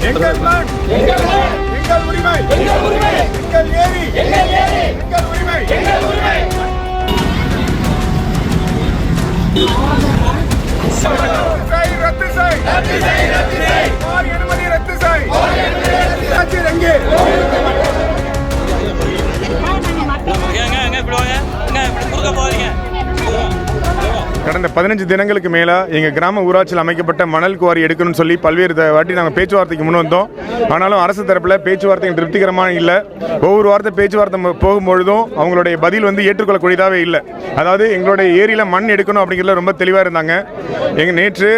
எங்கள் மண், எங்கள் உரிமை, எங்கள் ஏரி, எங்கள் உரிமை. ரத்து செய், குவாரி அனுமதி ரத்து செய். ஆட்சியர் எங்கே? கடந்த 15 தினங்களுக்கு மேல எங்க கிராம ஊராட்சியில் அமைக்கப்பட்ட மணல் குவாரி எடுக்கணும்னு சொல்லி பல்வேறு வாட்டி நாங்கள் பேச்சுவார்த்தைக்கு முன் வந்தோம். ஆனாலும் அரசு தரப்பில் பேச்சுவார்த்தை திருப்திகரமாக இல்லை. ஒவ்வொரு வார்த்தை பேச்சுவார்த்தை போகும்பொழுதும் அவங்களுடைய பதில் ஏற்றுக்கொள்ளக்கூடியதாகவே இல்லை. அதாவது எங்களுடைய ஏரியில் மண் எடுக்கணும் அப்படிங்கிறதுல ரொம்ப தெளிவாக இருந்தாங்க. நேற்று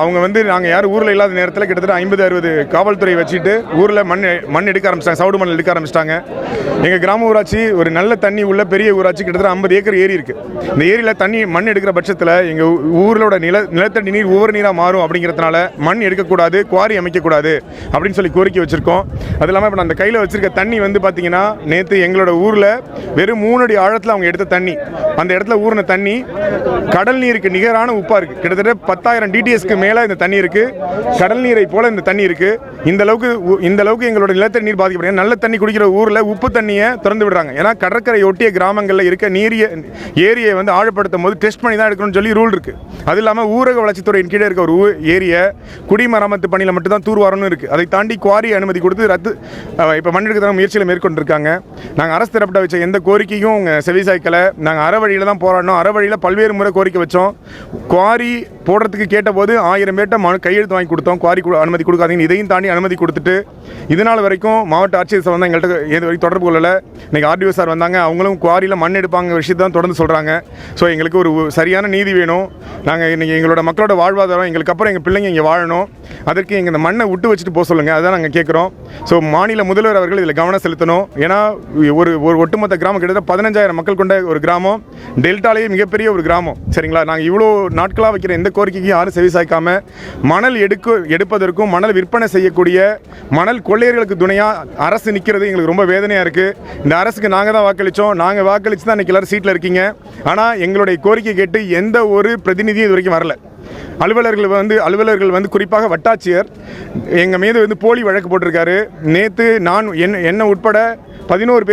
அவங்க நாங்கள் யாரும் ஊரில் இல்லாத நேரத்தில் கிட்டத்தட்ட 50-60 காவல்துறை வச்சுட்டு ஊரில் மண் எடுக்க ஆரம்பிச்சிட்டாங்க. சவுடு மண் எடுக்க ஆரம்பிச்சிட்டாங்க. எங்கள் கிராம ஊராட்சி ஒரு நல்ல தண்ணி உள்ள பெரிய ஊராட்சி, கிட்டத்தட்ட 50 ஏக்கர் ஏரி இருக்குது. இந்த ஏரியில் மண் எடுக்கிற பட்சத்தில் எங்கள் ஊரோட நிலத்தடி நீர் ஒவ்வொரு நீராக மாறும். அப்படிங்கிறதுனால மண் எடுக்கக்கூடாது, குவாரி அமைக்கக்கூடாது அப்படின்னு சொல்லி கோரிக்கை வச்சுருக்கோம். அது இல்லாமல் இப்போ அந்த கையில் வச்சுருக்க தண்ணி பார்த்தீங்கன்னா நேற்று எங்களோட ஊரில் வெறும் 3 அடி ஆழத்தில் அவங்க எடுத்த தண்ணி, அந்த இடத்துல ஊறின தண்ணி கடல் நீருக்கு நிகரான உப்பாக இருக்குது. கிட்டத்தட்ட 10,000 டிடிஎஸ்க்கு மேலே இந்த தண்ணி இருக்குது. கடல் நீரை போல் இந்த தண்ணி இருக்குது. இந்த அளவுக்கு எங்களோட நிலத்தடி நீர் பாதிக்கப்படுது. நல்ல தண்ணி குடிக்கிற ஊரில் உப்பு தண்ணியை திறந்து விடுறாங்க. ஏன்னா கடற்கரை ஒட்டிய கிராமங்களில் இருக்க ஏரியை ஆழப்படுத்தும் போது டெஸ்ட் பண்ணி தான் எடுக்கணும்னு சொல்லி ரூல் இருக்குது. அது இல்லாமல் ஊரக வளர்ச்சித்துறையின் கீழே இருக்க ஒரு ஏரியை குடிமராமத்து பணியில் மட்டும் தான் தூர்வாரணும் இருக்குது. அதை தாண்டி குவாரி அனுமதி கொடுத்து இப்போ மண் எடுக்க முயற்சியில் மேற்கொண்டிருக்காங்க. நாங்கள் அரசு தரப்பிட்ட வச்ச எந்த கோரிக்கையும் செவிசாய்க்கலை. நாங்கள் அறவழியில் தான் போராடணும். அறவழியில் பல்வேறு முறை கோரிக்கை வச்சோம். குவாரி போடுறதுக்கு கேட்டபோது 1000 பேர்ட்ட கையெழுத்து வாங்கி கொடுத்தோம். குவாரி அனுமதி கொடுக்காதீங்க. இதையும் தாண்டி அனுமதி கொடுத்துட்டு இதனால் வரைக்கும் மாவட்ட ஆட்சியர் சார் எங்கள்கிட்ட எது வரைக்கும் தொடர்பு கொள்ளலை. இன்றைக்கி ஆர்டிஓ சார் வந்தாங்க. அவங்களும் குவாரியில் மண் எடுப்பாங்க விஷயத்தை தான் தொடர்ந்து சொல்கிறாங்க. ஸோ எங்களுக்கு ஒரு சரியான நீதி வேணும். நாங்கள் இன்றைக்கி எங்களோட மக்களோட வாழ்வாதாரம், எங்களுக்கு அப்புறம் எங்கள் பிள்ளைங்க இங்கே வாழணும். அதற்கு எங்கள் இந்த மண்ணை விட்டு வச்சுட்டு போக சொல்லுங்கள். அதுதான் நாங்கள் கேட்குறோம். ஸோ மாநில முதல்வர் அவர்கள் இதில் கவனம் செலுத்தணும். ஏன்னா ஒரு ஒட்டுமொத்த கிராமம் கிட்டத்தட்ட 15,000 மக்கள் கொண்ட ஒரு கிராமம், டெல்டாலேயே மிகப்பெரிய ஒரு கிராமம். சரிங்களா? நாங்கள் இவ்வளோ நாட்களாக வைக்கிற எந்த கோரிக்கைக்கும் யாரும் செவிசாய்க்காம மணல் எடுப்பதற்கும் மணல் விற்பனை செய்யக்கூடிய மணல் கொள்ளையர்களுக்கு துணையாக அரசு நிற்கிறது எங்களுக்கு ரொம்ப வேதனையாக இருக்குது. இந்த அரசுக்கு நாங்கள் தான் வாக்களித்தோம். நாங்கள் வாக்களித்து தான் இன்றைக்கி எல்லோரும் சீட்டில் இருக்கீங்க. ஆனால் எங்களுடைய கோரிக்கை கேட்டு எந்த ஒரு பிரதிநிதியும் இது வரைக்கும் வரல. அலுவலர்கள் குறிப்பாக வட்டாட்சியர் எங்கள் மீது போலி வழக்கு போட்டிருக்காரு. நேற்று என்ன உட்பட 11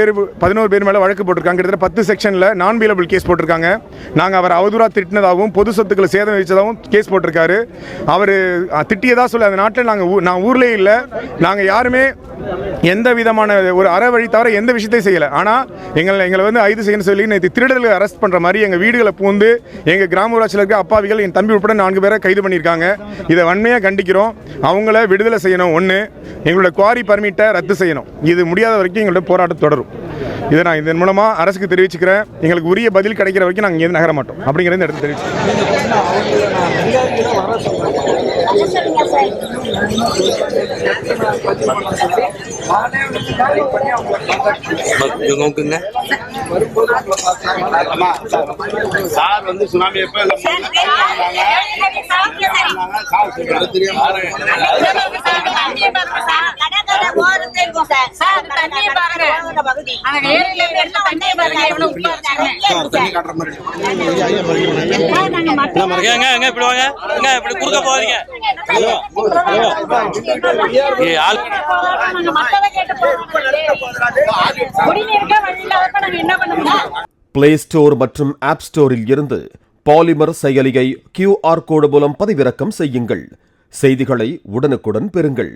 பேர் மேலே வழக்கு போட்டிருக்காங்க. கிட்டத்தட்ட 10 செக்ஷனில் நான் பீலபிள் கேஸ் போட்டிருக்காங்க. நாங்கள் அவர் அவதூறாக திட்டினதாகவும் பொது சொத்துக்களை சேதம் வச்சதாகவும் கேஸ் போட்டிருக்காரு. அவர் திட்டியதாக சொல்லி அந்த நாட்டில் நான் ஊர்லேயே இல்லை. நாங்கள் யாருமே எந்த விதமான ஒரு அறவழி தவிர எந்த விஷயத்தையும் செய்யலை. ஆனால் எங்களை ஐது செய்யணும்னு சொல்லி நேற்று திருடர்களை அரெஸ்ட் பண்ணுற மாதிரி எங்கள் வீடுகளை பூந்து எங்கள் கிராம ஊராட்சியில் இருக்க அப்பாவிகள் என் தம்பி உட்பட 4 பேரை கைது பண்ணியிருக்காங்க. இதை வன்மையாக கண்டிக்கிறோம். அவங்கள விடுதலை செய்யணும். ஒன்று, எங்களோட குவாரி பர்மிட்டை ரத்து செய்யணும். இது முடியாத வரைக்கும் எங்களோட போராட்டம் தொடரும். இதை நான் இதன் மூலமாக அரசுக்கு தெரிவிச்சுக்கிறேன். எங்களுக்கு உரிய பதில் கிடைக்கிற வரைக்கும் நாங்கள் இங்கே நகர மாட்டோம் அப்படிங்கிறத எடுத்து தெரிவிச்சுக்கிறேன். சுனாமி பிளே ஸ்டோர் மற்றும் ஆப் ஸ்டோரில் இருந்து பாலிமர் செயலியை QR கோடு மூலம் பதிவிறக்கம் செய்யுங்கள். செய்திகளை உடனுக்குடன் பெறுங்கள்.